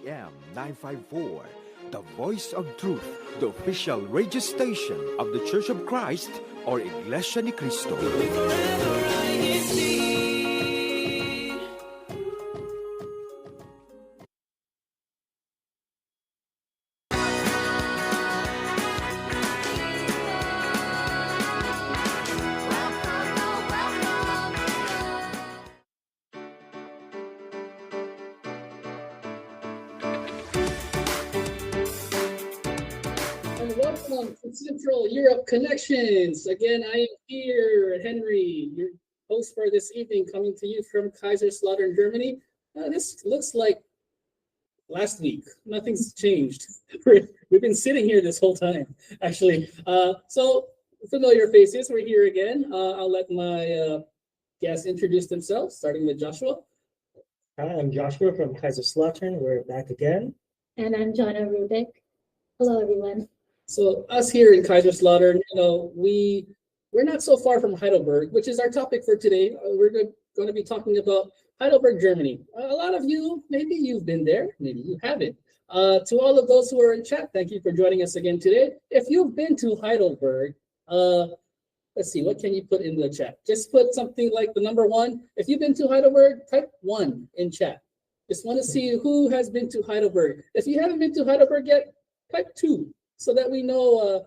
AM 954, the voice of truth, the official radio station of the Church of Christ or Iglesia ni Cristo. Welcome to Central Europe Connections. Again, I am here, Henry, your host for this evening, coming to you from Kaiserslautern, Germany. This looks like last week. Nothing's changed. We've been sitting here this whole time, actually. So, familiar faces, we're here again. I'll let my guests introduce themselves, starting with Joshua. Hi, I'm Joshua from Kaiserslautern. We're back again. And I'm Jonna Rubik. Hello, everyone. So us here in Kaiserslautern, we're not so far from Heidelberg, which is our topic for today. We're going to be talking about Heidelberg, Germany. A lot of you, maybe you've been there, maybe you haven't. To all of those who are in chat, thank you for joining us again today. If you've been to Heidelberg, let's see, what can you put in the chat? Just put something like the number 1. If you've been to Heidelberg, type 1 in chat. Just want to see who has been to Heidelberg. If you haven't been to Heidelberg yet, type 2. So that we know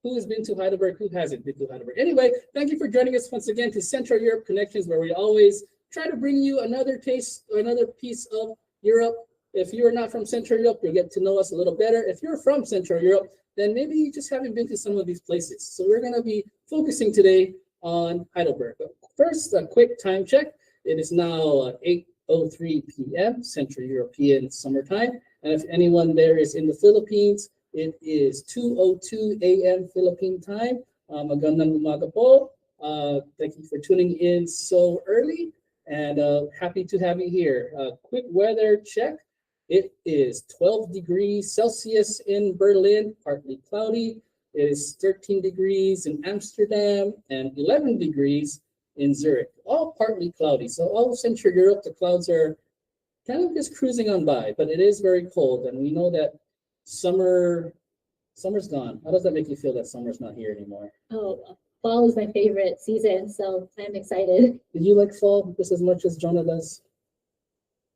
who has been to Heidelberg, who hasn't been to Heidelberg. Anyway, thank you for joining us once again to Central Europe Connections, where we always try to bring you another taste, another piece of Europe. If you're not from Central Europe, you'll get to know us a little better. If you're from Central Europe, then maybe you just haven't been to some of these places. So we're going to be focusing today on Heidelberg. But first, a quick time check. It is now 8:03 p.m. Central European summertime. And if anyone there is in the Philippines, it is 2:02 a.m. Philippine time. Magandang umaga po. Thank you for tuning in so early, and happy to have you here. Quick weather check. It is 12 degrees Celsius in Berlin, partly cloudy. It is 13 degrees in Amsterdam and 11 degrees in Zurich, all partly cloudy. So all of Central Europe, the clouds are kind of just cruising on by, but it is very cold, and we know that summer's gone. How does that make you feel that summer's not here anymore? Oh, fall is my favorite season, so I'm excited. Did you like fall just as much as Jonah does?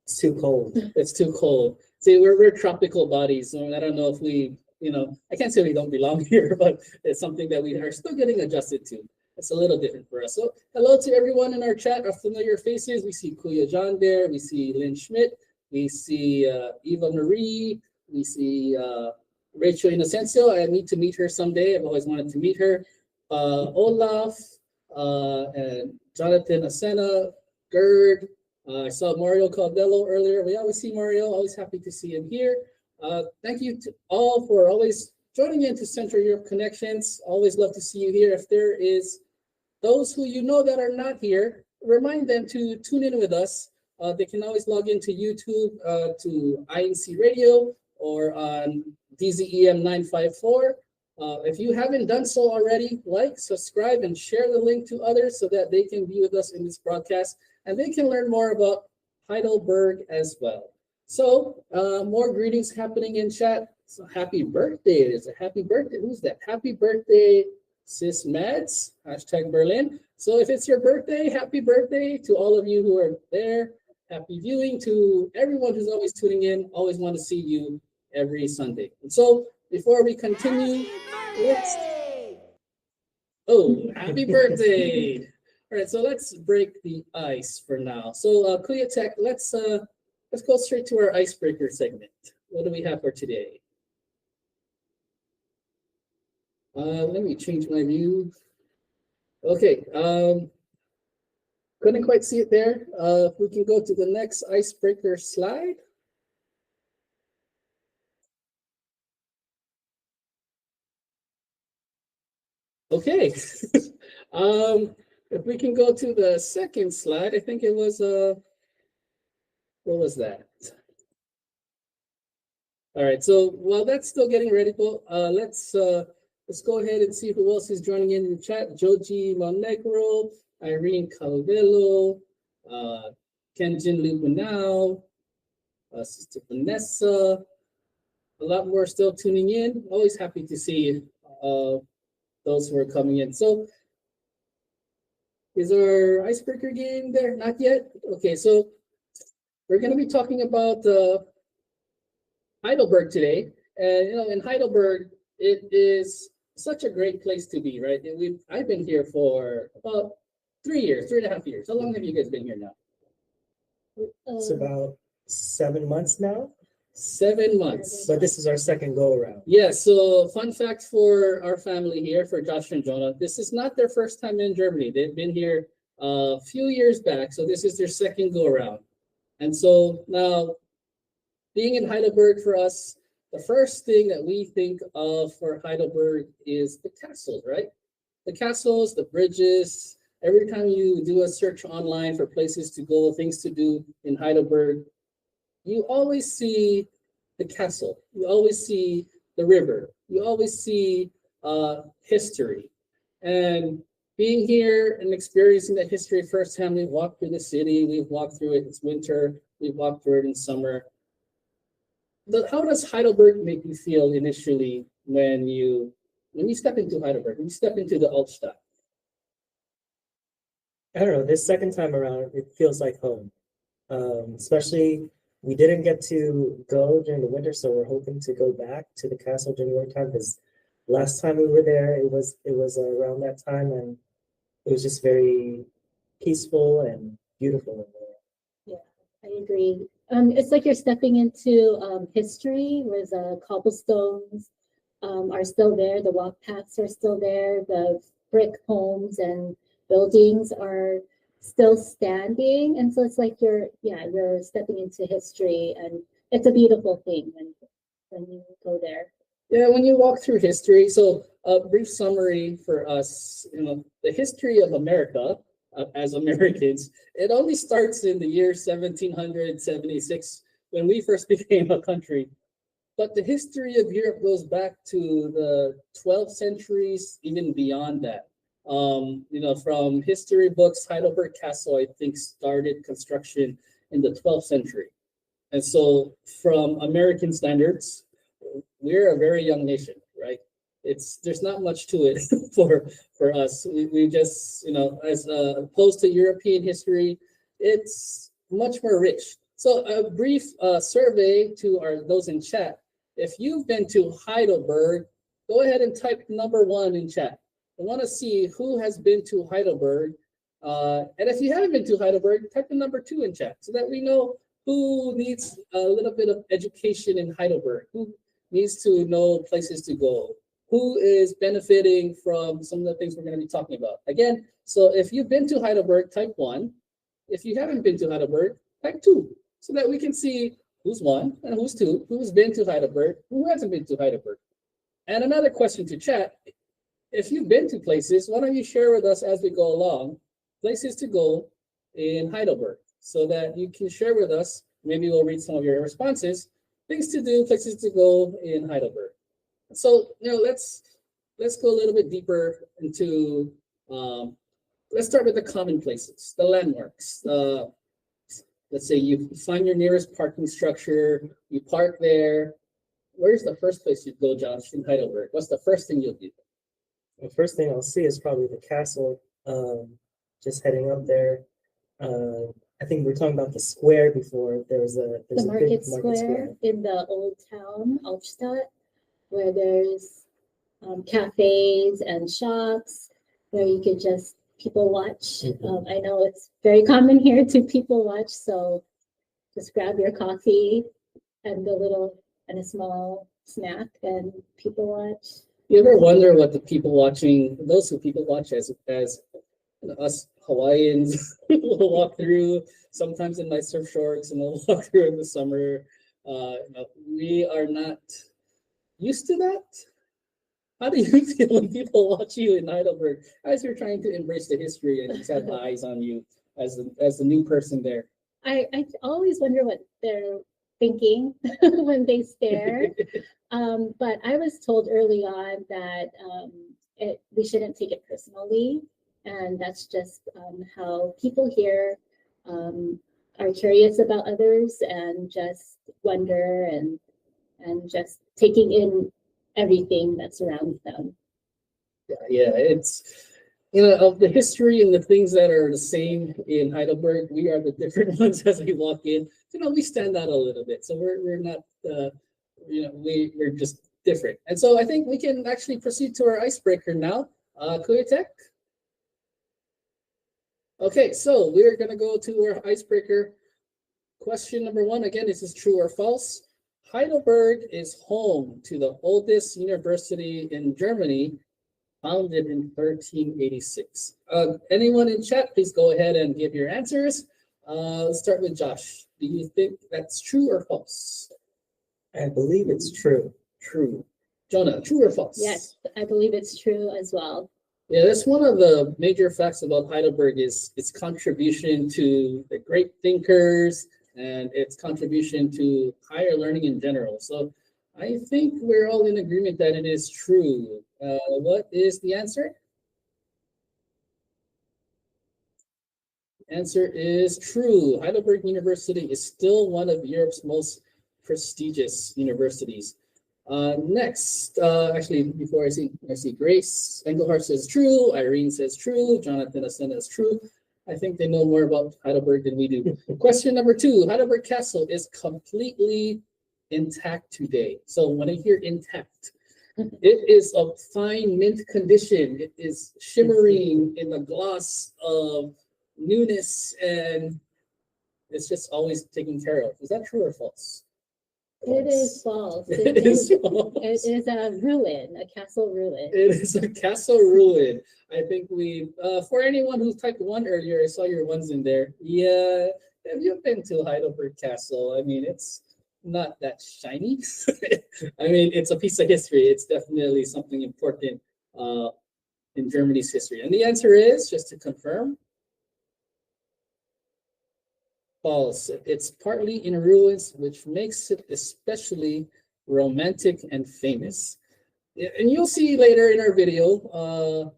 It's too cold. It's too cold. See, we're tropical bodies, so I don't know if we, I can't say we don't belong here, but it's something that we are still getting adjusted to. It's a little different for us. So hello to everyone in our chat, our familiar faces. We see Kuya John there. We see Lynn Schmidt. We see Eva Marie. We see Rachel Inocencio. I need to meet her someday. I've always wanted to meet her. Olaf, and Jonathan Asena, Gerd. I saw Mario Caldello earlier. We always see Mario. Always happy to see him here. Thank you to all for always joining in to Central Europe Connections. Always love to see you here. If there is those who you know that are not here, remind them to tune in with us. They can always log into YouTube, to INCRadio, or on DZEM 954. If you haven't done so already, like, subscribe, and share the link to others so that they can be with us in this broadcast and they can learn more about Heidelberg as well. So more greetings happening in chat. So happy birthday. There's a happy birthday. Who's that? Happy birthday, Sis Mads, #Berlin. So if it's your birthday, happy birthday to all of you who are there. Happy viewing to everyone who's always tuning in. Always want to see you every Sunday. And so before we continue, happy birthday. All right, so let's break the ice for now. So Kuya Tech, let's go straight to our icebreaker segment. What do we have for today? Let me change my view. Okay, couldn't quite see it there. If we can go to the next icebreaker slide. Okay. If we can go to the second slide, I think it was what was that? All right, so while that's still getting ready, let's go ahead and see who else is joining in the chat. Joji Monegro, Irene Calvello, Kenjin Lubunao, Sister Vanessa, a lot more still tuning in. Always happy to see those who are coming in. So is our icebreaker game there? Not yet? Okay, so we're going to be talking about Heidelberg today. And in Heidelberg, it is such a great place to be, right? I've been here for about 3 years, 3.5 years. How long have you guys been here now? It's about 7 months now, 7 months. but this is our second go around. Yeah, so fun fact for our family here, for Josh and Jonah, this is not their first time in Germany. They've been here a few years back, so this is their second go around. And so now, being in Heidelberg for us, the first thing that we think of for Heidelberg is the castles, right? The castles, the bridges. Every time you do a search online for places to go, things to do in Heidelberg, you always see the castle. You always see the river. You always see history. And being here and experiencing that history firsthand, we've walked through the city, we've walked through it. It's winter, we've walked through it in summer. How does Heidelberg make you feel initially when you step into Heidelberg, when you step into the Altstadt? I don't know, this second time around, it feels like home. Especially, we didn't get to go during the winter, so we're hoping to go back to the castle during the winter time, because last time we were there, it was around that time, and it was just very peaceful and beautiful in there. Yeah, I agree. It's like you're stepping into history, where the cobblestones are still there, the walk paths are still there, the brick homes and buildings are still standing, and so it's like you're stepping into history, and it's a beautiful thing when you go there. Yeah, when you walk through history, so a brief summary for us, the history of America as Americans, it only starts in the year 1776 when we first became a country. But the history of Europe goes back to the 12th centuries, even beyond that. From history books, Heidelberg Castle, I think, started construction in the 12th century. And so from American standards, we're a very young nation, right? There's not much to it for us. We just, as opposed to European history, it's much more rich. So a brief survey to those in chat. If you've been to Heidelberg, go ahead and type number 1 in chat. I want to see who has been to Heidelberg. And if you haven't been to Heidelberg, type the number 2 in chat so that we know who needs a little bit of education in Heidelberg, who needs to know places to go, who is benefiting from some of the things we're going to be talking about. Again, so if you've been to Heidelberg, type 1. If you haven't been to Heidelberg, type 2, so that we can see who's 1 and who's 2, who's been to Heidelberg, who hasn't been to Heidelberg. And another question to chat, if you've been to places, why don't you share with us as we go along, places to go in Heidelberg, so that you can share with us, maybe we'll read some of your responses, things to do, places to go in Heidelberg. So, let's go a little bit deeper into, let's start with the common places, the landmarks. Let's say you find your nearest parking structure, you park there. Where's the first place you'd go, Josh, in Heidelberg? What's the first thing you'll do? The first thing I'll see is probably the castle. Just heading up there. I think we were talking about the square before. There's The a market big square in the old town, Altstadt, where there's cafes and shops where you could just people watch. I know it's very common here to people watch, so just grab your coffee and a small snack and people watch. You ever wonder what the people watching, those who people watch as us Hawaiians will walk through, sometimes in my surf shorts, and we'll walk through in the summer. We are not used to that. How do you feel when people watch you in Heidelberg as you're trying to embrace the history and just have eyes on you as the new person there? I always wonder what they're thinking when they stare. But I was told early on that we shouldn't take it personally. And that's just how people here are curious about others and just wonder and just taking in everything that surrounds them. Yeah, it's of the history and the things that are the same in Heidelberg, we are the different ones as we walk in. We stand out a little bit, so we're not we're just different. And so I think we can actually proceed to our icebreaker now. Kuya Tech. Okay, so we're gonna go to our icebreaker. Question number one, again, this is true or false. Heidelberg is home to the oldest university in Germany, founded in 1386. Anyone in chat, please go ahead and give your answers. Let's start with Josh. Do you think that's true or false? I believe it's true. True. Jonah, true or false? Yes, I believe it's true as well. Yeah, that's one of the major facts about Heidelberg is its contribution to the great thinkers and its contribution to higher learning in general. So I think we're all in agreement that it is true. What is the answer? Answer is true. Heidelberg University is still one of Europe's most prestigious universities. Next, actually, before I see Grace Engelhardt says true, Irene says true, Jonathan Asena is true. I think they know more about Heidelberg than we do. Question number two, Heidelberg Castle is completely intact today. So when I hear intact, it is of fine mint condition. It is shimmering in the gloss of newness, and it's just always taken care of. Is that true or false? It is false. It is false. It is a ruin, a castle ruin. It is a castle ruin. I think for anyone who typed one earlier, I saw your ones in there. Yeah, have you been to Heidelberg Castle? I mean, it's not that shiny. I mean, it's a piece of history. It's definitely something important in Germany's history. And the answer is, just to confirm, false. It's partly in ruins, which makes it especially romantic and famous. And you'll see later in our video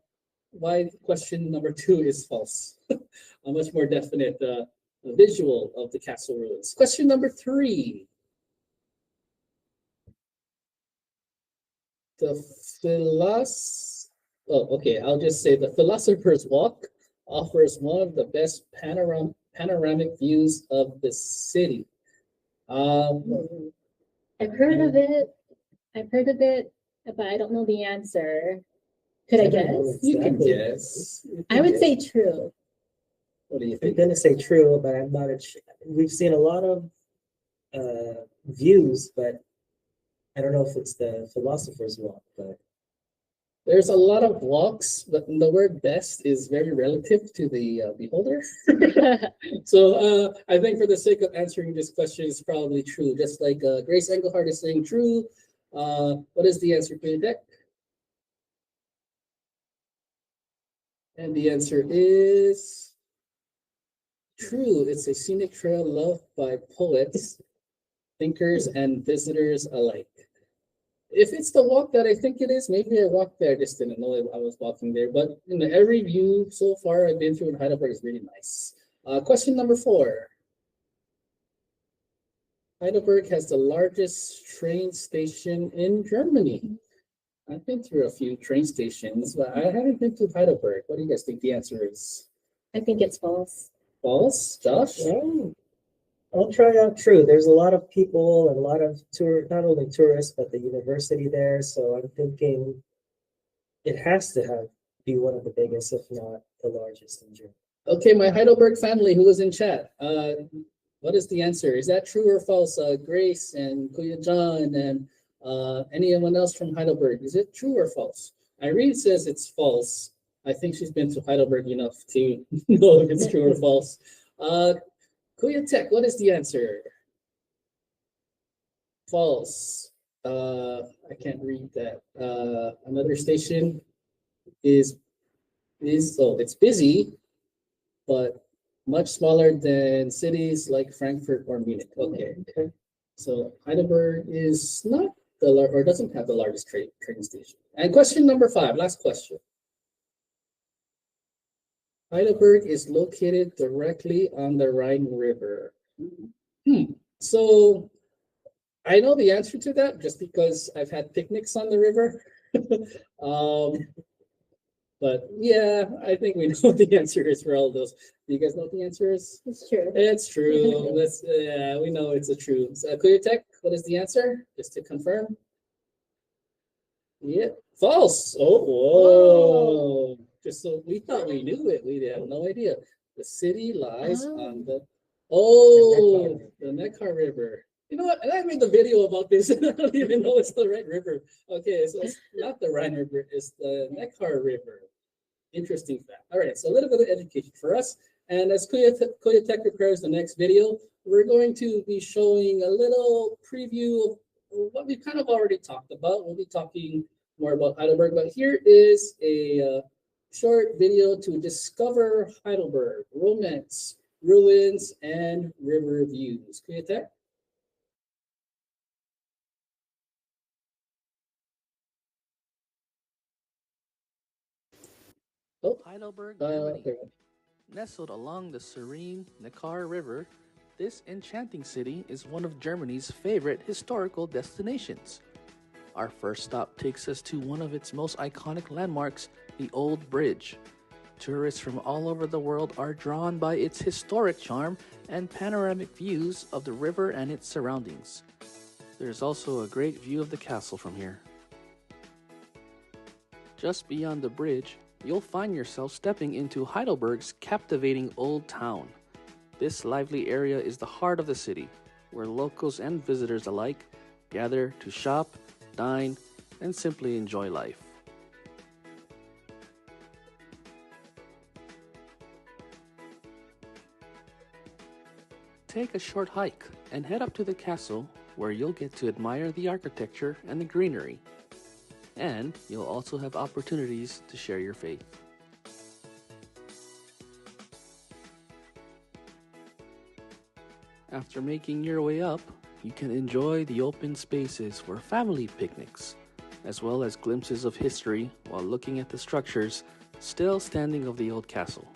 why question number two is false. A much more definite visual of the castle ruins. Question number three. I'll just say the Philosopher's Walk offers one of the best panoramic views of the city. I've heard of it, but I don't know the answer. Could I guess? You can guess. I would say true. What do you I'm think? gonna say true, but I'm not. We've seen a lot of views, but I don't know if it's the Philosopher's Walk. But There's a lot of walks, but the word best is very relative to the beholder. So I think for the sake of answering this question, it's probably true. Just like Grace Engelhardt is saying true. What is the answer, Kuya Deck? And the answer is true. It's a scenic trail loved by poets, thinkers, and visitors alike. If it's the walk that I think it is, maybe I walked there. I just didn't know I was walking there. But every view so far I've been through in Heidelberg is really nice. Question number 4. Heidelberg has the largest train station in Germany. I've been through a few train stations, but I haven't been to Heidelberg. What do you guys think the answer is? I think it's false. False? Josh? yeah, I'll try out true. There's a lot of people and a lot of not only tourists, but the university there. So I'm thinking it has to be one of the biggest, if not the largest in Germany. Okay, my Heidelberg family who was in chat. What is the answer? Is that true or false? Grace and Kuya John and anyone else from Heidelberg. Is it true or false? Irene says it's false. I think she's been to Heidelberg enough to know if it's true or false. Kuya Tech, what is the answer? False. I can't read that. Another station is it's busy, but much smaller than cities like Frankfurt or Munich. Okay. So Heidelberg is not or doesn't have the largest train station. And question number 5, last question. Heidelberg is located directly on the Rhine River. So I know the answer to that just because I've had picnics on the river. um, but yeah, I think we know what the answer is for all those. Do you guys know what the answer is? It's true. It's true. Yeah, we know it's a true. So, Tech, what is the answer? Just to confirm. Yeah, false. Oh, whoa. Just so we thought we knew it. We had no idea. The city lies on the the Neckar River. You know what? And I made the video about this, and I don't even know it's the right river. Okay, so it's not the Rhine River, it's the Neckar River. Interesting fact. All right, so a little bit of education for us. And as Koya Tech prepares the next video, we're going to be showing a little preview of what we've kind of already talked about. We'll be talking more about Heidelberg, but here is a short video to discover Heidelberg, romance, ruins, and river views. Koya Tech? Oh, Heidelberg, there Germany. we go. Nestled along the serene Neckar River, this enchanting city is one of Germany's favorite historical destinations. Our first stop takes us to one of its most iconic landmarks, the Old Bridge. Tourists from all over the world are drawn by its historic charm and panoramic views of the river and its surroundings. There's also a great view of the castle from here. Just beyond the bridge, you'll find yourself stepping into Heidelberg's captivating old town. This lively area is the heart of the city, where locals and visitors alike gather to shop, dine, and simply enjoy life. Take a short hike and head up to the castle, where you'll get to admire the architecture and the greenery. And you'll also have opportunities to share your faith. After making your way up, you can enjoy the open spaces for family picnics, as well as glimpses of history while looking at the structures still standing of the old castle.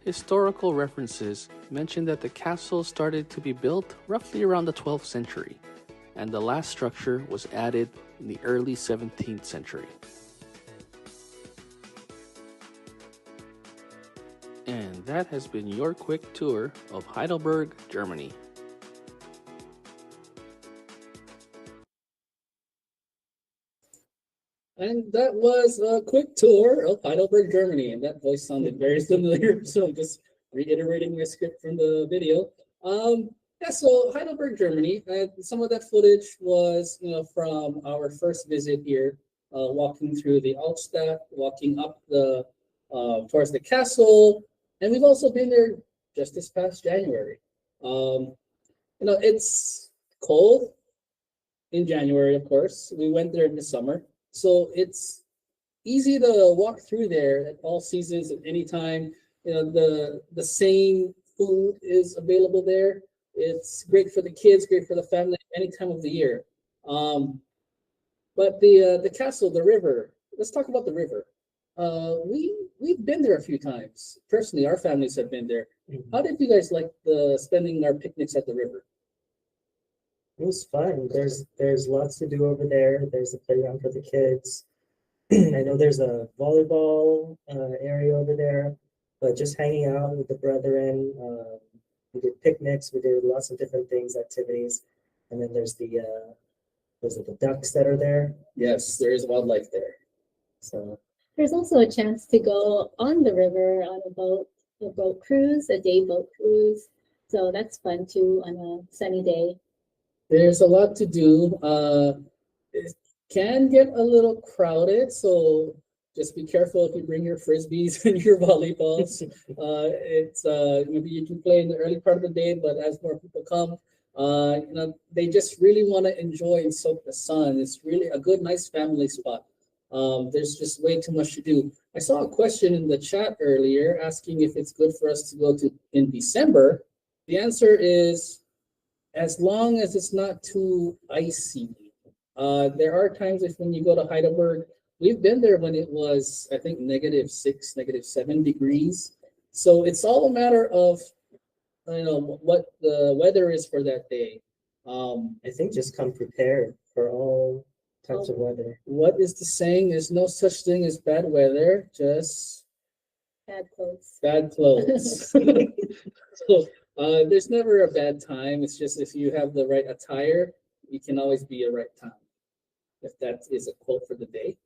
Historical references mention that the castle started to be built roughly around the 12th century, and the last structure was added in the early 17th century. And that has been your quick tour of Heidelberg, Germany. And that was a quick tour of Heidelberg, Germany. And that voice sounded very familiar. So I'm just reiterating my script from the video. Yeah, so Heidelberg, Germany. Some of that footage was, from our first visit here, walking through the Altstadt, walking up the towards the castle, and we've also been there just this past January. It's cold in January, of course. We went there in the summer. So it's easy to walk through there at all seasons at any time. The same food is available there. It's great for the kids, great for the family, any time of the year. But the castle, the river. Let's talk about the river. We've been there a few times. Personally, our families have been there. Mhm. How did you guys like spending our picnics at the river? It was fun. There's lots to do over there. There's a playground for the kids. I know there's a volleyball area over there, but just hanging out with the brethren. We did picnics. We did lots of different things, activities, and then there's the ducks that are there. Yes, there is wildlife there. So There's also a chance to go on the river on a boat cruise, a day boat cruise. So that's fun too on a sunny day. There's a lot to do. It can get a little crowded, so just be careful if you bring your frisbees and your volleyballs. It's maybe you can play in the early part of the day, but as more people come, they just really want to enjoy and soak the sun. It's really a good, nice family spot. There's just way too much to do. I saw a question in the chat earlier asking if it's good for us to go to in December. The answer is, as long as it's not too icy. There are times if when you go to Heidelberg, we've been there when it was, I think, -6, -7 degrees. So it's all a matter of, what the weather is for that day. I think just come prepared for all types of weather. What is the saying? There's no such thing as bad weather, just Bad clothes. bad clothes. So there's never a bad time. It's just if you have the right attire, you can always be a right time. If that is a quote for the day.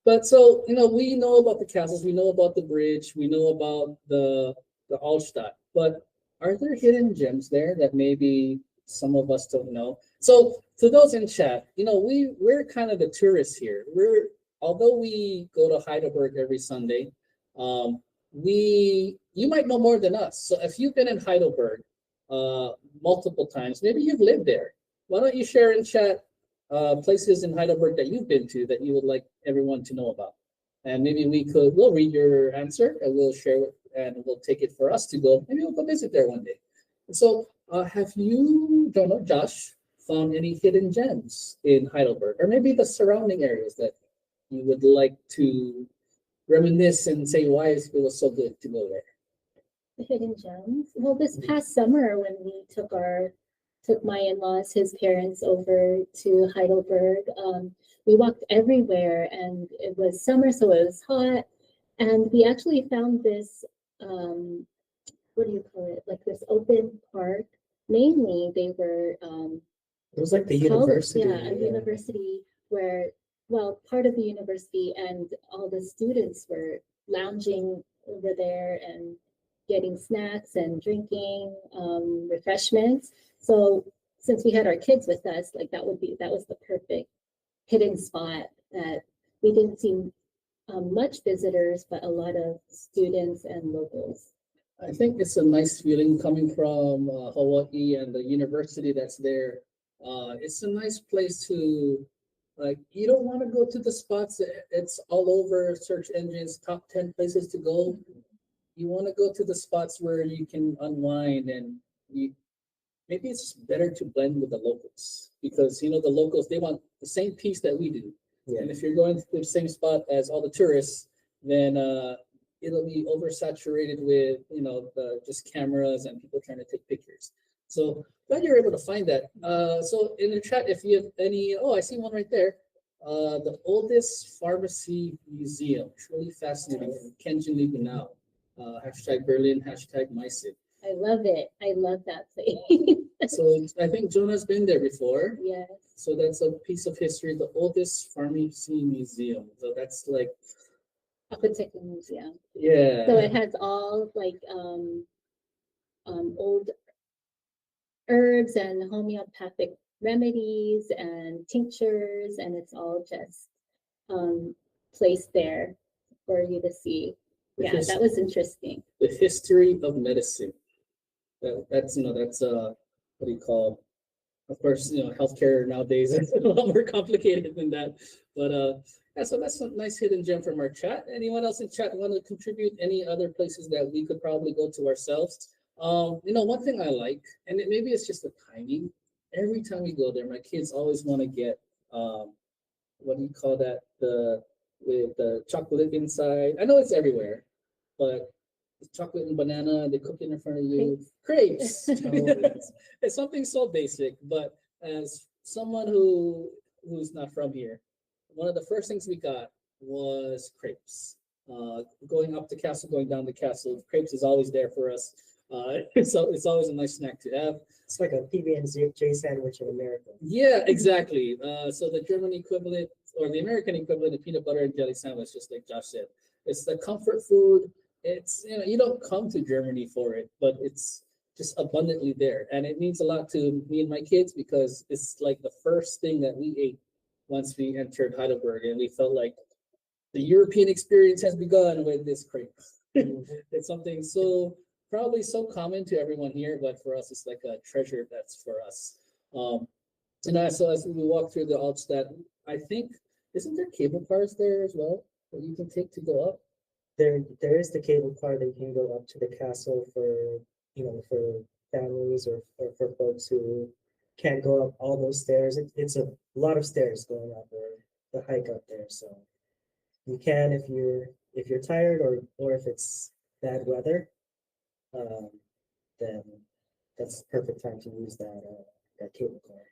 But so we know about the castles, we know about the bridge, we know about the Altstadt, but are there hidden gems there that maybe some of us don't know? So to those in chat, we're kind of the tourists here. Although we go to Heidelberg every Sunday, you might know more than us. So if you've been in Heidelberg multiple times, maybe you've lived there. Why don't you share in chat places in Heidelberg that you've been to that you would like everyone to know about? And maybe we'll read your answer and we'll share it and we'll take it for us to go. Maybe we'll go visit there one day. And so have you, Josh, found any hidden gems in Heidelberg or maybe the surrounding areas that you would like to reminisce and say why it was so good to go there? The hidden gems. Well, this past summer when we took my in-laws, his parents, over to Heidelberg, we walked everywhere and it was summer, so it was hot. And we actually found this, what do you call it? Like this open park. Mainly they were It was like the college, university. a university where, well, part of the university and all the students were lounging over there and getting snacks and drinking refreshments. So since we had our kids with us, like that was the perfect hidden spot that we didn't see much visitors, but a lot of students and locals. I think it's a nice feeling coming from Hawaii and the university that's there. It's a nice place to, like, you don't want to go to the spots that it's all over search engines, top 10 places to go. You want to go to the spots where you can unwind and maybe it's better to blend with the locals because, the locals, they want the same piece that we do. Yeah. And if you're going to the same spot as all the tourists, then it'll be oversaturated with, the just cameras and people trying to take pictures. So glad you're able to find that. So in the chat, if you have any, I see one right there. The oldest pharmacy museum. It's really fascinating. Kenjin Ligunao. Hashtag Berlin, hashtag Meissen. I love it. I love that place. So I think Jonah's been there before. Yes. So that's a piece of history, the oldest pharmacy museum. So that's like Apothecary Museum. Yeah. So it has all like old herbs and homeopathic remedies and tinctures, and it's all just placed there for you to see. Yeah, that was interesting. The history of medicine. That's what do you call? Of course, healthcare nowadays is a lot more complicated than that. But yeah, so that's a nice hidden gem from our chat. Anyone else in chat want to contribute any other places that we could probably go to ourselves? One thing I like, and maybe it's just the timing. Every time we go there, my kids always want to get what do you call that? With the chocolate inside. I know it's everywhere, but chocolate and banana, they cook it in front of you. Crepes. It's something so basic, but as someone who's not from here, one of the first things we got was crepes. Going up the castle, going down the castle, crepes is always there for us. So it's always a nice snack to have. It's like a PB&J sandwich in America. Yeah, exactly. So the German equivalent or the American equivalent of peanut butter and jelly sandwich, just like Josh said. It's the comfort food. It's, you don't come to Germany for it, but it's just abundantly there. And it means a lot to me and my kids because it's like the first thing that we ate once we entered Heidelberg. And we felt like the European experience has begun with this crepe. It's something probably so common to everyone here, but for us, it's like a treasure that's for us. So as we walk through the Altstadt, I think, isn't there cable cars there as well that you can take to go up? There is the cable car that you can go up to the castle for, for families or for folks who can't go up all those stairs. It's a lot of stairs going up or the hike up there. So you can if you're tired or if it's bad weather, um, then that's the perfect time to use that cable car.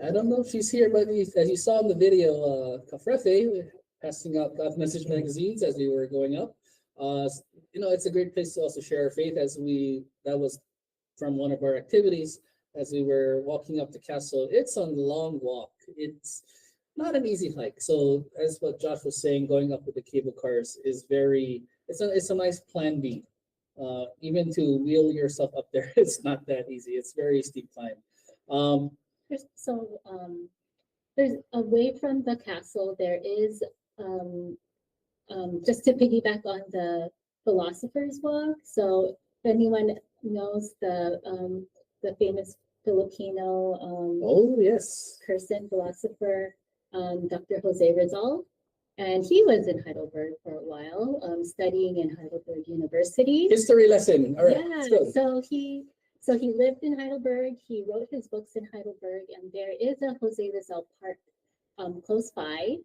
I don't know if she's here, but as you saw in the video, Cafrefe passing out God Message magazines as we were going up. It's a great place to also share our faith that was from one of our activities as we were walking up the castle. It's a long walk. It's not an easy hike. So as what Josh was saying, going up with the cable cars is it's a nice plan B. Even to wheel yourself up there, it's not that easy. It's very steep climb. There's away from the castle, there is just to piggyback on the Philosopher's Walk. So if anyone knows the famous Filipino Oh yes, person, philosopher, Dr. Jose Rizal. And he was in Heidelberg for a while, studying in Heidelberg University. history lesson. All right. Yeah, so he lived in Heidelberg. He wrote his books in Heidelberg, and there is a Jose Rizal Park close by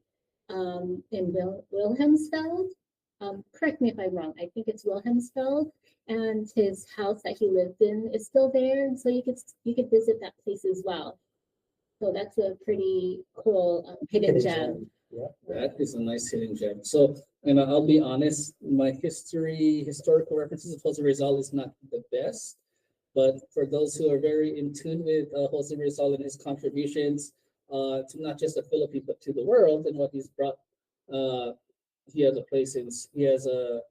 in Wilhelmsfeld. Correct me if I'm wrong. I think it's Wilhelmsfeld, and his house that he lived in is still there, and so you could visit that place as well. So that's a pretty cool hidden gem. Yeah. That is a nice hidden gem. So, I'll be honest, my historical references of Jose Rizal is not the best, but for those who are very in tune with Jose Rizal and his contributions to not just the Philippines but to the world and what he's brought, he has a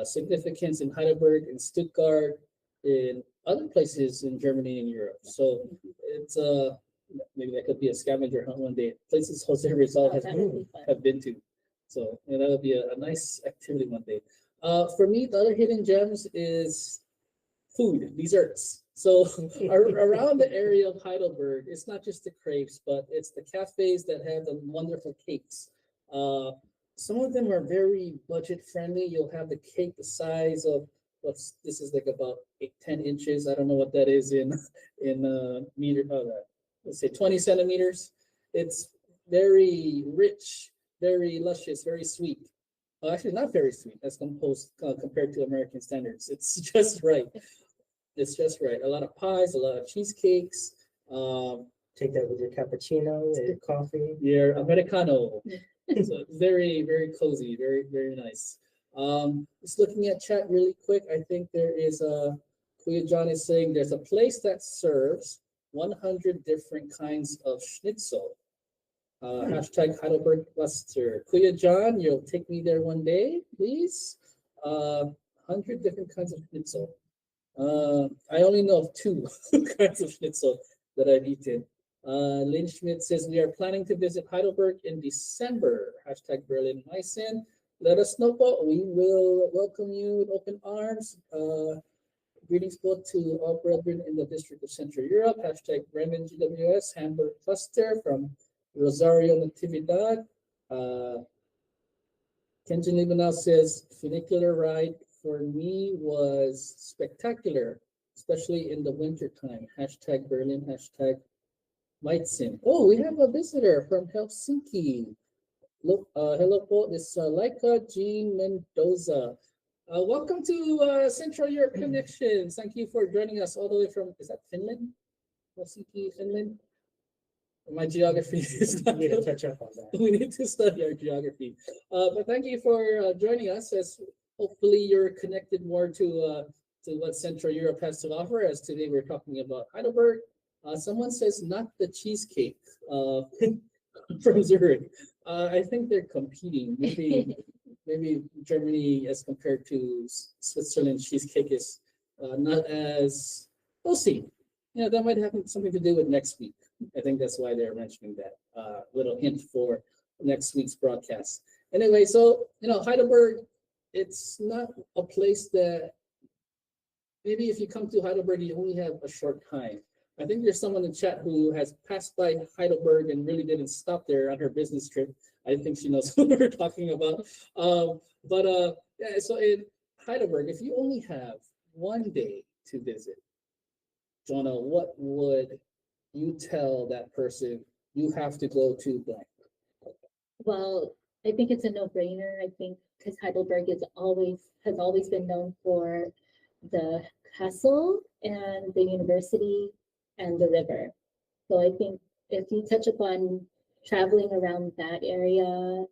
significance in Heidelberg, in Stuttgart, in other places in Germany and Europe. So it's maybe that could be a scavenger hunt one day. Places Jose Rizal have been to. So that'll be a nice activity one day. For me, the other hidden gems is food, desserts. So around the area of Heidelberg, it's not just the crepes, but it's the cafes that have the wonderful cakes. Some of them are very budget friendly. You'll have the cake the size of this is like about 10 inches. I don't know what that is in meter. Let's say 20 centimeters. It's very rich, very luscious, very sweet. Actually, not very sweet as compared to American standards. It's just right. It's just right. A lot of pies, a lot of cheesecakes. Take that with your cappuccino, with your coffee. Your Americano. So very, very cozy, very, very nice. Just looking at chat really quick, I think there is Kuya John is saying there's a place that serves 100 different kinds of schnitzel. Hashtag Heidelberg Cluster. Kuya John, you'll take me there one day, please. 100 different kinds of schnitzel. I only know of 2 kinds of schnitzel that I've eaten. Lynn Schmidt says we are planning to visit Heidelberg in December. Hashtag Berlin Meissen. Let us know. We will welcome you with open arms. Greetings both to all brethren in the District of Central Europe. Hashtag Bremen GWS, Hamburg Cluster from Rosario Natividad. Kenji Libanel says, funicular ride for me was spectacular, especially in the winter time. Hashtag Berlin, hashtag Meitzen. Oh, we have a visitor from Helsinki. Look, hello, po. This is Laika Jean Mendoza. Welcome to Central Europe Connections. Thank you for joining us all the way from, is that Finland? Helsinki, Finland? My geography is not We need to catch up on that. We need to study our geography. But thank you for joining us as hopefully you're connected more to what Central Europe has to offer, as today we're talking about Heidelberg. Someone says not the cheesecake from Zurich. I think they're competing. Maybe Germany as compared to Switzerland cheesecake is not as, we'll see. Yeah, that might have something to do with next week. I think that's why they're mentioning that little hint for next week's broadcast. Anyway, so, Heidelberg, it's not a place that maybe if you come to Heidelberg, you only have a short time. I think there's someone in chat who has passed by Heidelberg and really didn't stop there on her business trip. I think she knows what we're talking about. Yeah, so in Heidelberg, if you only have one day to visit, Jonah, what would you tell that person you have to go to blank? Well, I think it's a no-brainer. I think because Heidelberg has always been known for the castle and the university and the river. So I think if you touch upon traveling around that area,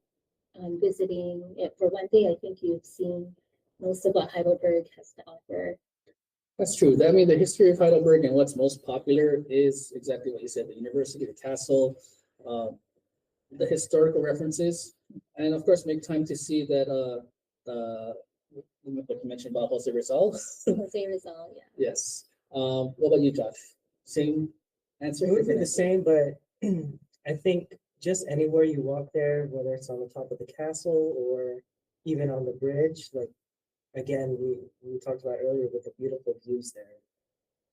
visiting it for one day, I think you've seen most of what Heidelberg has to offer. That's true. I mean, the history of Heidelberg and what's most popular is exactly what you said: the university, the castle, um, the historical references, and of course, make time to see that what you mentioned about Jose Rizal. Jose Rizal, yeah. Yes. What about you, Josh? Same answer? It would be Different the answer? same, but I think just anywhere you walk there, whether it's on the top of the castle or even on the bridge, like again, we talked about earlier with the beautiful views there.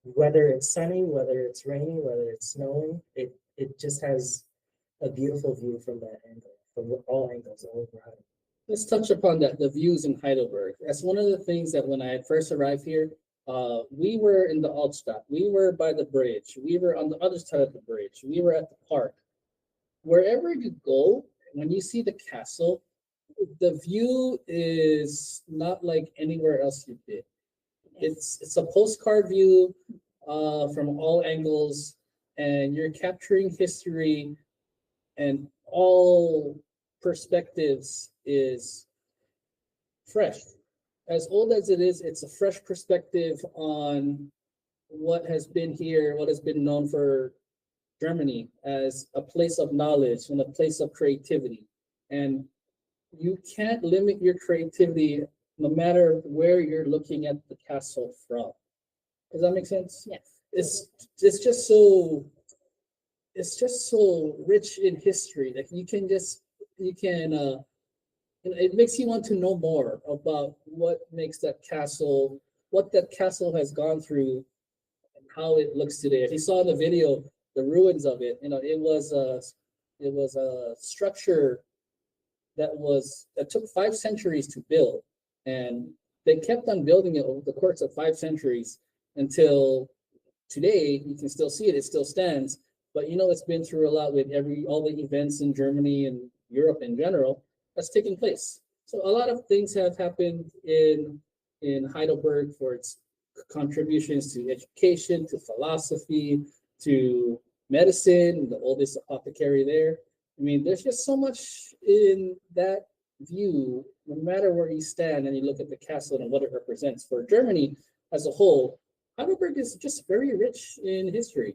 Whether it's sunny, whether it's raining, whether it's snowing, it just has a beautiful view from that angle, from all angles all over Heidelberg. Let's touch upon that, the views in Heidelberg. That's one of the things that when I had first arrived here, we were in the Altstadt. We were by the bridge. We were on the other side of the bridge. We were at the park. Wherever you go, when you see the castle, the view is not like anywhere else you've been. It's a postcard view from all angles, and you're capturing history, and all perspectives is fresh. As old as it is, it's a fresh perspective on what has been here, what has been known for Germany as a place of knowledge and a place of creativity. And you can't limit your creativity no matter where you're looking at the castle from. Does that make sense? Yes. It's just so it's just so rich in history that you can it makes you want to know more about what makes that castle, what that castle has gone through, and how it looks today. If you saw in the video the ruins of it, it was a structure that took 5 centuries to build, and they kept on building it over the course of 5 centuries until today. You can still see it; it still stands. But it's been through a lot with all the events in Germany and Europe in general that's taking place. So a lot of things have happened in Heidelberg for its contributions to education, to philosophy, to medicine, the oldest apothecary there. I mean, there's just so much in that view, no matter where you stand and you look at the castle and what it represents for Germany as a whole. Heidelberg is just very rich in history.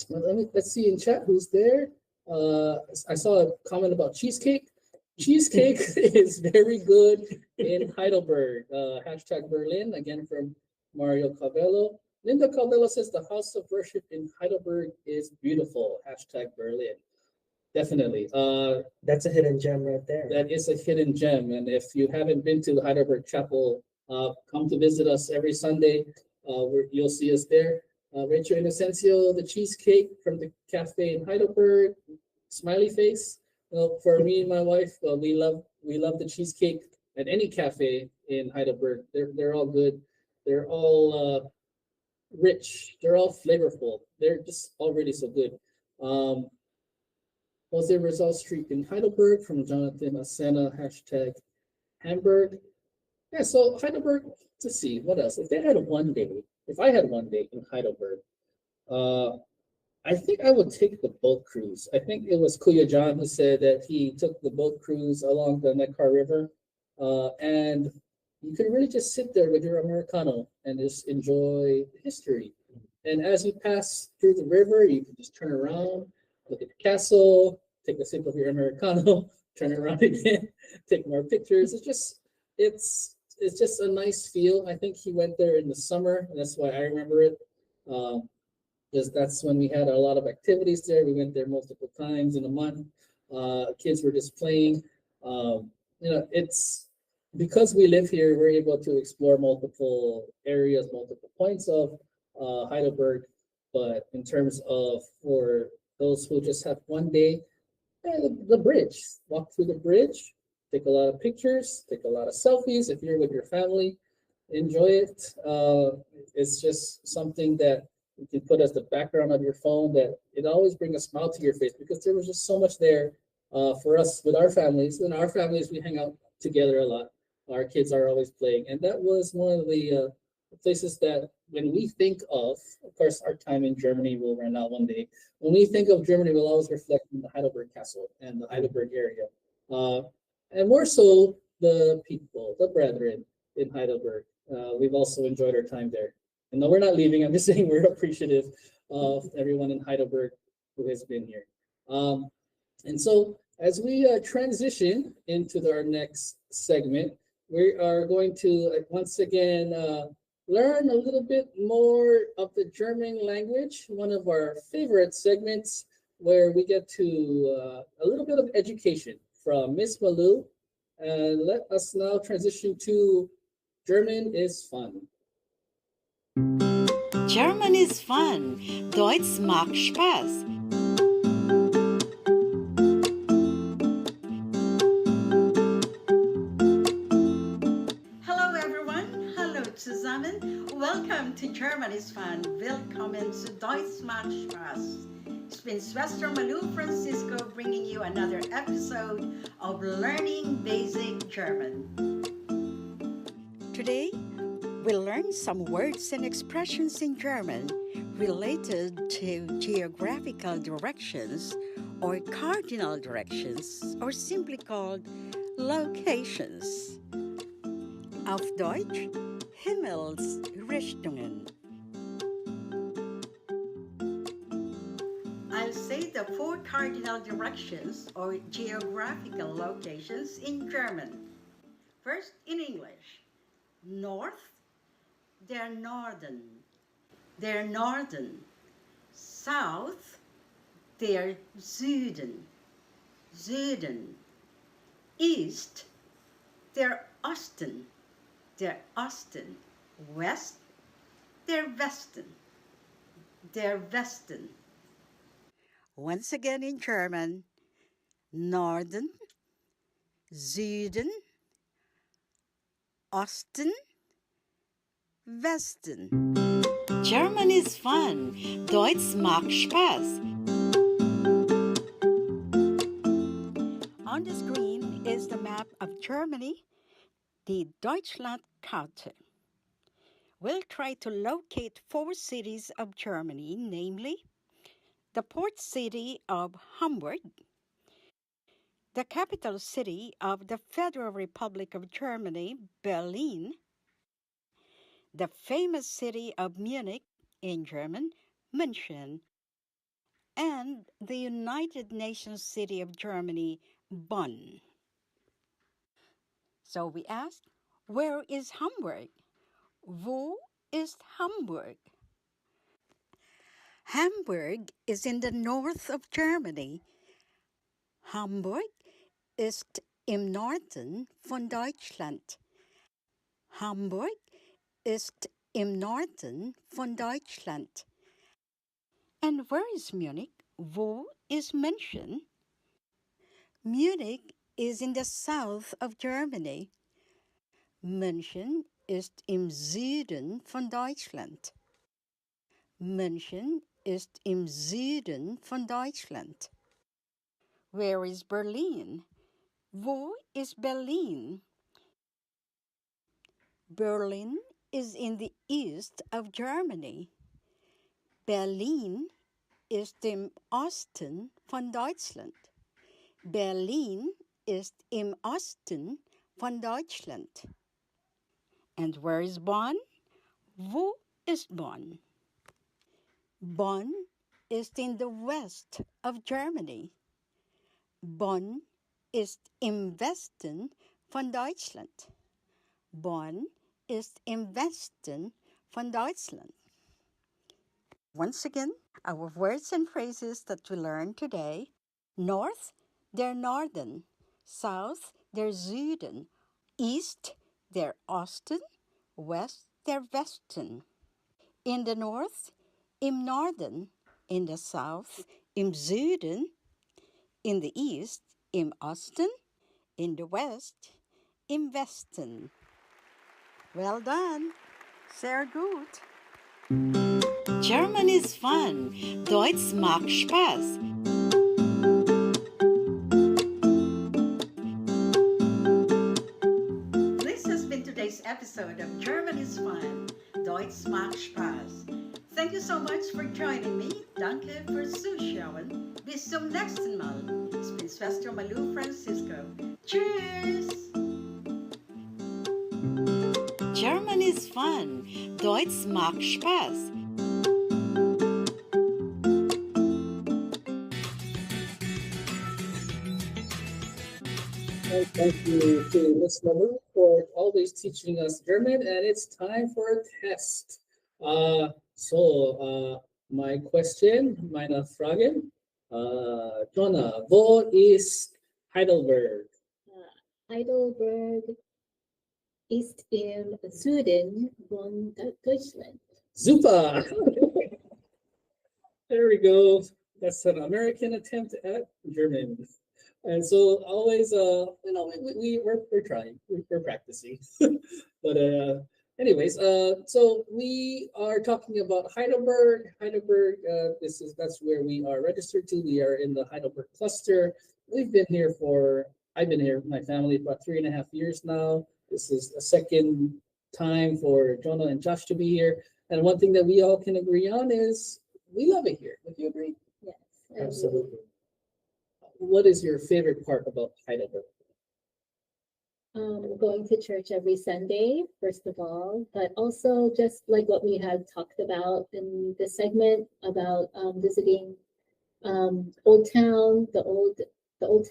Let's see in chat who's there. I saw a comment about cheesecake. Cheesecake is very good in Heidelberg. Hashtag Berlin, again from Mario Cabello. Linda Cabello says the house of worship in Heidelberg is beautiful. Hashtag Berlin. Definitely. That's a hidden gem right there. That is a hidden gem. And if you haven't been to the Heidelberg Chapel, come to visit us every Sunday. You'll see us there. Rachel Inocencio, the cheesecake from the cafe in Heidelberg, smiley face. For me and my wife, we love the cheesecake at any cafe in Heidelberg. They're all good. They're all rich. They're all flavorful. They're just already so good. Jose Rizal Street in Heidelberg from Jonathan Asena, hashtag Hamburg. Yeah, so Heidelberg, let's see, what else? If I had one day in Heidelberg, I think I would take the boat cruise. I think it was Kuya John who said that he took the boat cruise along the Neckar River. And you can really just sit there with your Americano and just enjoy history. And as you pass through the river, you can just turn around, look at the castle, take a sip of your Americano, turn around again, take more pictures. It's just a nice feel. I think he went there in the summer, and that's why I remember it. Because that's when we had a lot of activities there. We went there multiple times in a month. Kids were just playing. It's because we live here, we're able to explore multiple areas, multiple points of Heidelberg. But in terms of for those who just have one day, the bridge, walk through the bridge, take a lot of pictures, take a lot of selfies. If you're with your family, enjoy it. It's just something that you can put as the background of your phone, that it always brings a smile to your face, because there was just so much there for us with our families. In our families, we hang out together a lot. Our kids are always playing, and that was one of the places that when we think of course, our time in Germany will run out one day. When we think of Germany, we'll always reflect on the Heidelberg Castle and the Heidelberg area, uh, and more so the people, the brethren in Heidelberg. We've also enjoyed our time there. And no, we're not leaving. I'm just saying we're appreciative of everyone in Heidelberg who has been here. And so as we transition into our next segment, we are going to once again learn a little bit more of the German language, one of our favorite segments where we get to a little bit of education from Miss Malu. And let us now transition to German is fun. German is fun. Deutsch macht Spaß. Hello everyone. Hallo zusammen. Welcome to German is fun. Willkommen zu Deutsch macht Spaß. Ich bin Schwester Malu Francisco, bringing you another episode of Learning Basic German. Today, we'll learn some words and expressions in German related to geographical directions or cardinal directions, or simply called locations. Auf Deutsch, Himmelsrichtungen. I'll say the 4 cardinal directions or geographical locations in German. First, in English. North, der Norden. Der Norden. South, der Süden. Süden. East, der Osten. Der Osten. West, der Westen. Der Westen. Once again in German. Norden, Süden, Osten, Westen. German is fun. Deutsch macht Spaß. On the screen is the map of Germany, die Deutschlandkarte. We'll try to locate 4 cities of Germany, namely the port city of Hamburg, the capital city of the Federal Republic of Germany, Berlin, the famous city of Munich, in German, München, and the United Nations city of Germany, Bonn. So we asked, where is Hamburg? Wo ist Hamburg? Hamburg is in the north of Germany. Hamburg ist im Norden von Deutschland. Hamburg ist im Norden von Deutschland. And where is Munich? Wo ist München? Munich is in the south of Germany. München ist im Süden von Deutschland. München ist im Süden von Deutschland. Where is Berlin? Wo ist Berlin? Berlin is in the east of Germany. Berlin ist im Osten von Deutschland. Berlin ist im Osten von Deutschland. And where is Bonn? Wo ist Bonn? Bonn ist in the west of Germany. Bonn ist im Westen von Deutschland. Bonn ist im Westen von Deutschland. Once again, our words and phrases that we learned today. North, der Norden. South, der Süden. East, der Osten. West, der Westen. In the north, im Norden. In the south, im Süden. In the east, im Osten. In the west, im Westen. Well done. Sehr gut. German is fun. Deutsch macht Spaß. This has been today's episode of German is Fun. Deutsch macht Spaß. Thank you so much for joining me. Danke fürs Zuschauen. Bis zum nächsten Mal. Ich bin Schwester Malu Francisco. Tschüss! German is fun. Deutsch macht Spaß. Thank you to Miss Malu for always teaching us German, and it's time for a test. My question, meine Fragen. Jonah, wo ist Heidelberg? Heidelberg ist im Süden von Deutschland. Super! There we go. That's an American attempt at German. And so always, we're trying, we're practicing. But anyways, so we are talking about Heidelberg. Heidelberg, that's where we are registered to. We are in the Heidelberg cluster. I've been here with my family for about 3.5 years now. This is the second time for Jonah and Josh to be here. And one thing that we all can agree on is we love it here. Would you agree? Yes. Absolutely. What is your favorite part about Heidelberg? Going to church every Sunday, first of all, but also just like what we had talked about in this segment about visiting Old Town, the old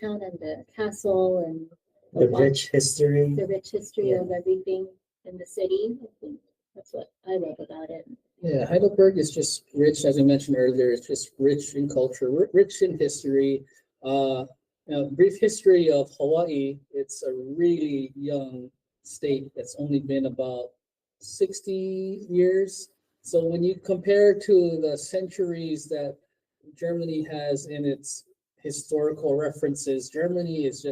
town and the castle and The rich history. the rich history Yeah. of everything in the city. I think that's what I love about it. Yeah, Heidelberg is just rich, as we mentioned earlier. It's just rich in culture, rich in history. Brief history of Hawaii. It's a really young state that's only been about 60 years. So when you compare to the centuries that Germany has in its historical references, Germany is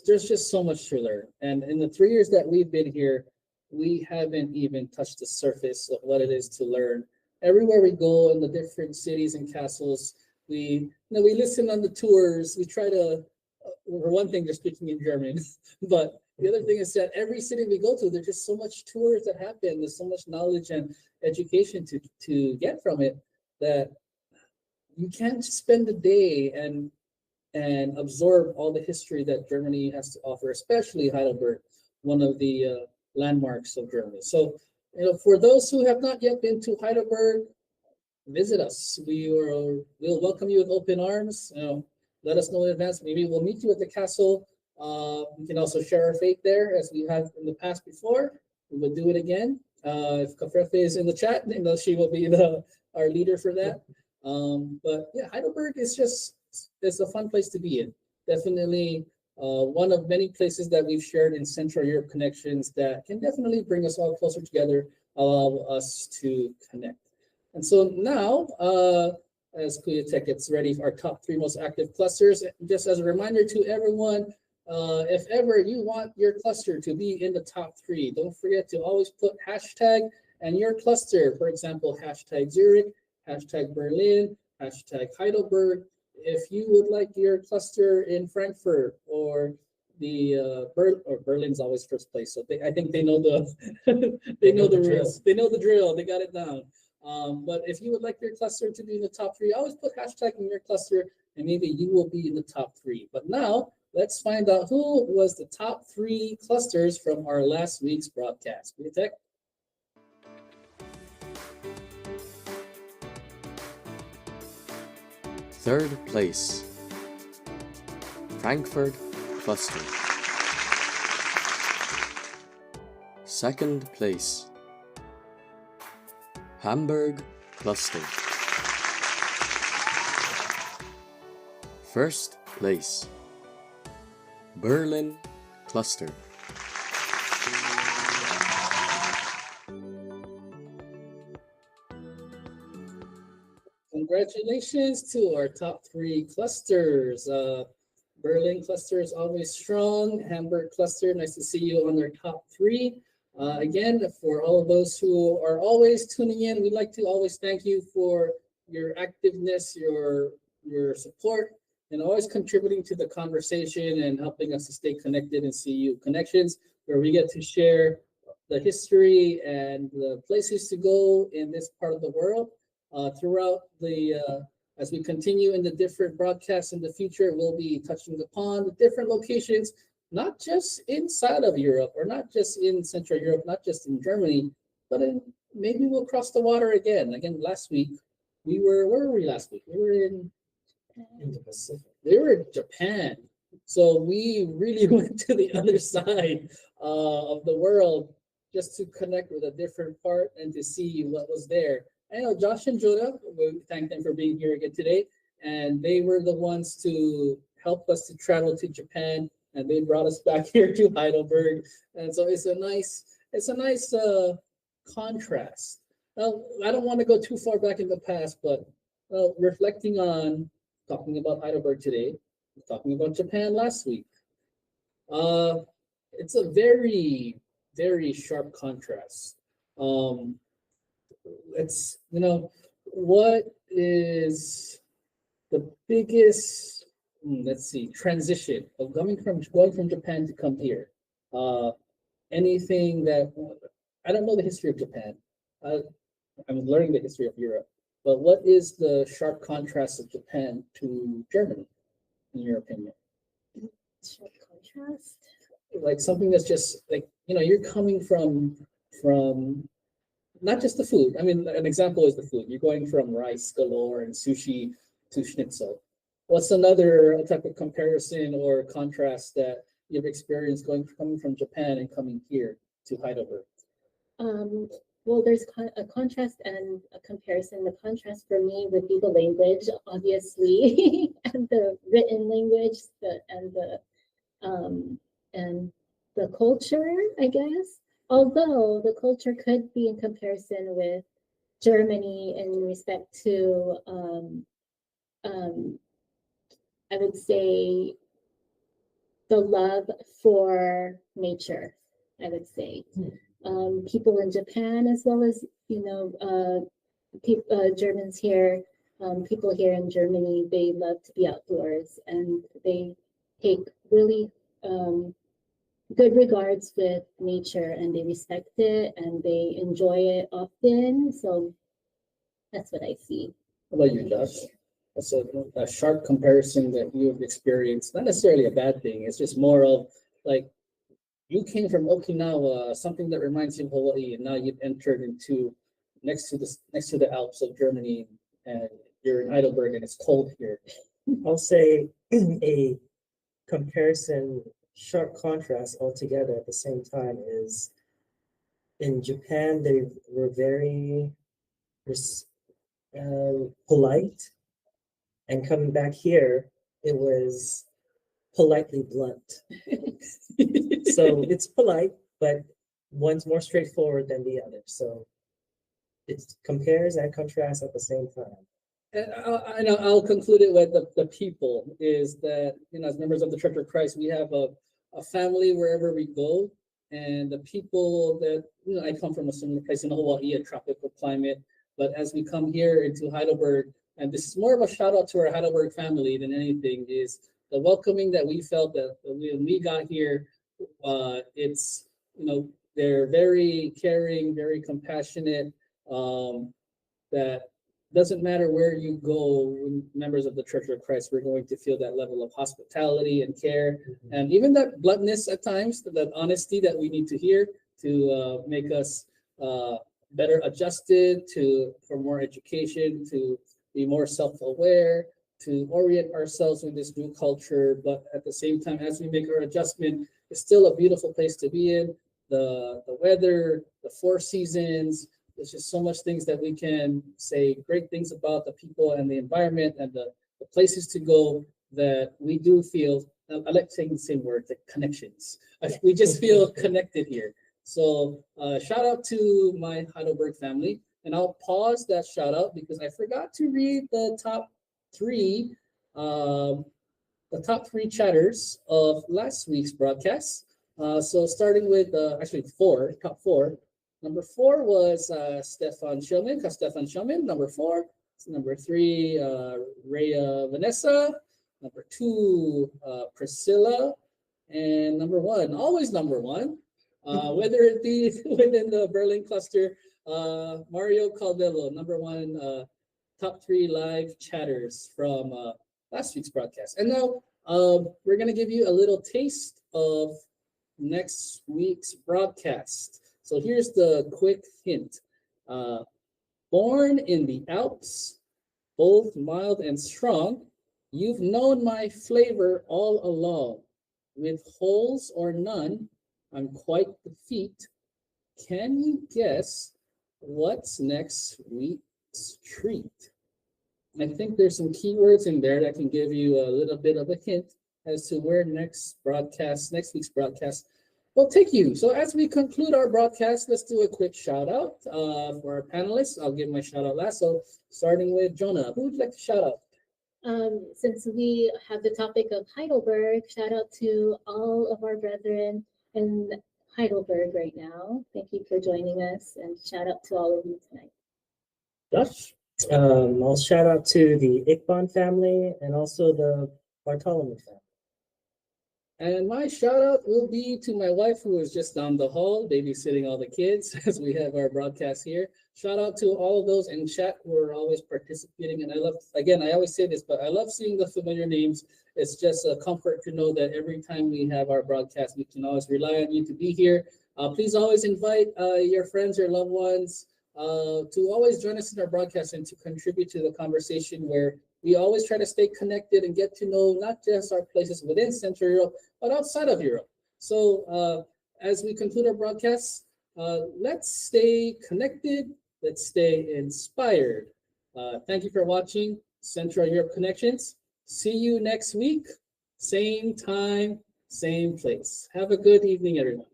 there's just so much to learn. And in the 3 years that we've been here, we haven't even touched the surface of what it is to learn. Everywhere we go in the different cities and castles, we listen on the tours. We try to, for one thing, they're speaking in German, but the other thing is that every city we go to, there's just so much tours that happen. There's so much knowledge and education to get from it that you can't spend a day and absorb all the history that Germany has to offer, especially Heidelberg, one of the landmarks of Germany. So, for those who have not yet been to Heidelberg, visit us. We'll welcome you with open arms. Let us know in advance. Maybe we'll meet you at the castle. We can also share our faith there, as we have in the past before. We will do it again. If Kafrefe is in the chat, she will be our leader for that. But yeah, Heidelberg is it's a fun place to be in. Definitely one of many places that we've shared in Central Europe Connections that can definitely bring us all closer together, allow us to connect. And so now, as Kuya Tech gets ready for our top 3 most active clusters, just as a reminder to everyone, if ever you want your cluster to be in the top 3, don't forget to always put hashtag and your cluster. For example, hashtag Zurich, hashtag Berlin, hashtag Heidelberg. If you would like your cluster in Frankfurt or Berlin's always first place, so I think they know the they know the rules. They know the drill. They got it down. But if you would like your cluster to be in the top 3, always put hashtag in your cluster, and maybe you will be in the top 3. But now let's find out who was the top 3 clusters from our last week's broadcast. Kuya Tech? Third place, Frankfurt Cluster. Second place, Hamburg Cluster. First place, Berlin Cluster. Congratulations to our top 3 clusters. Berlin cluster is always strong. Hamburg cluster, nice to see you on their top 3. Again, for all of those who are always tuning in, we'd like to always thank you for your activeness, your support, and always contributing to the conversation and helping us to stay connected in CU Connections, where we get to share the history and the places to go in this part of the world. Throughout as we continue in the different broadcasts in the future, we'll be touching upon the different locations, not just inside of Europe or not just in Central Europe, not just in Germany, but maybe we'll cross the water again. Again, last week, where were we last week? We were in the Pacific. We were in Japan. So we really went to the other side of the world just to connect with a different part and to see what was there. I know Josh and Jonah, we thank them for being here again today. And they were the ones to help us to travel to Japan, and they brought us back here to Heidelberg. And so it's a nice contrast. Now, I don't want to go too far back in the past, but reflecting on talking about Heidelberg today, talking about Japan last week. It's a very, very sharp contrast. It's, what is the biggest, transition of going from Japan to come here? Anything that, I don't know the history of Japan. I'm learning the history of Europe. But what is the sharp contrast of Japan to Germany, in your opinion? Sharp contrast. Like something that's just like, you're coming from not just the food. I mean, an example is the food. You're going from rice galore and sushi to schnitzel. What's another type of comparison or contrast that you've experienced coming from Japan and coming here to Heidelberg? Well, there's a contrast and a comparison. The contrast for me would be the language, obviously, and the written language, and the culture, I guess. Although the culture could be in comparison with Germany in respect to, I would say, the love for nature, I would say. People in Japan, as well as, Germans here, people here in Germany, they love to be outdoors, and they take really good regards with nature, and they respect it and they enjoy it often. So that's what I see. How about you, Josh? That's a sharp comparison that you have experienced. Not necessarily a bad thing. It's just more of like, you came from Okinawa, something that reminds you of Hawaii, and now you've entered into next to the Alps of Germany, and you're in Heidelberg, and it's cold here. I'll say a comparison, sharp contrast altogether at the same time is in Japan, they were very polite, and coming back here, it was politely blunt. So it's polite, but one's more straightforward than the other. So it compares and contrasts at the same time. And I'll conclude it with the people is that, as members of the Church of Christ, we have a family wherever we go. And the people that, I come from a similar place in Hawaii, a tropical climate. But as we come here into Heidelberg, and this is more of a shout out to our Heidelberg family than anything, is the welcoming that we felt that when we got here. It's, they're very caring, very compassionate. That doesn't matter where you go, members of the Church of Christ, we're going to feel that level of hospitality and care, and even that bluntness at times, that honesty that we need to hear to make us better adjusted, for more education, to be more self-aware, to orient ourselves with this new culture. But at the same time, as we make our adjustment, it's still a beautiful place to be in. The weather, the 4 seasons, there's just so much things that we can say great things about the people and the environment and the places to go that we do feel, I like saying the same word, the connections. We just feel connected here. So shout out to my Heidelberg family. And I'll pause that shout out because I forgot to read the top 3 chatters of last week's broadcast. So starting with actually top four. Number 4 was Stefan Schillman, Stefan Schillman. Number 4. Number 3, Rhea Vanessa. Number 2, Priscilla. And number 1, always number 1, whether it be within the Berlin cluster, Mario Caldello, number 1 top 3 live chatters from last week's broadcast. And now we're going to give you a little taste of next week's broadcast. So here's the quick hint. Born in the Alps, both mild and strong, you've known my flavor all along. With holes or none, I'm quite the feat. Can you guess what's next week's treat? I think there's some keywords in there that can give you a little bit of a hint as to where next week's broadcast will take you. So as we conclude our broadcast, let's do a quick shout out for our panelists. I'll give my shout out last. So starting with Jonah, who would you like to shout out? Since we have the topic of Heidelberg, shout out to all of our brethren in Heidelberg right now. Thank you for joining us, and shout out to all of you tonight. Josh? I'll shout out to the Ickbon family and also the Bartholomew family. And my shout out will be to my wife, who is just down the hall babysitting all the kids as we have our broadcast here. Shout out to all of those in chat who are always participating. And I love, again, I always say this, but I love seeing the familiar names. It's just a comfort to know that every time we have our broadcast, we can always rely on you to be here. Please always invite your friends, your loved ones to always join us in our broadcast and to contribute to the conversation, where we always try to stay connected and get to know not just our places within Central Europe, but outside of Europe. So as we conclude our broadcast, let's stay connected, let's stay inspired. Thank you for watching Central Europe Connections. See you next week, same time, same place. Have a good evening, everyone.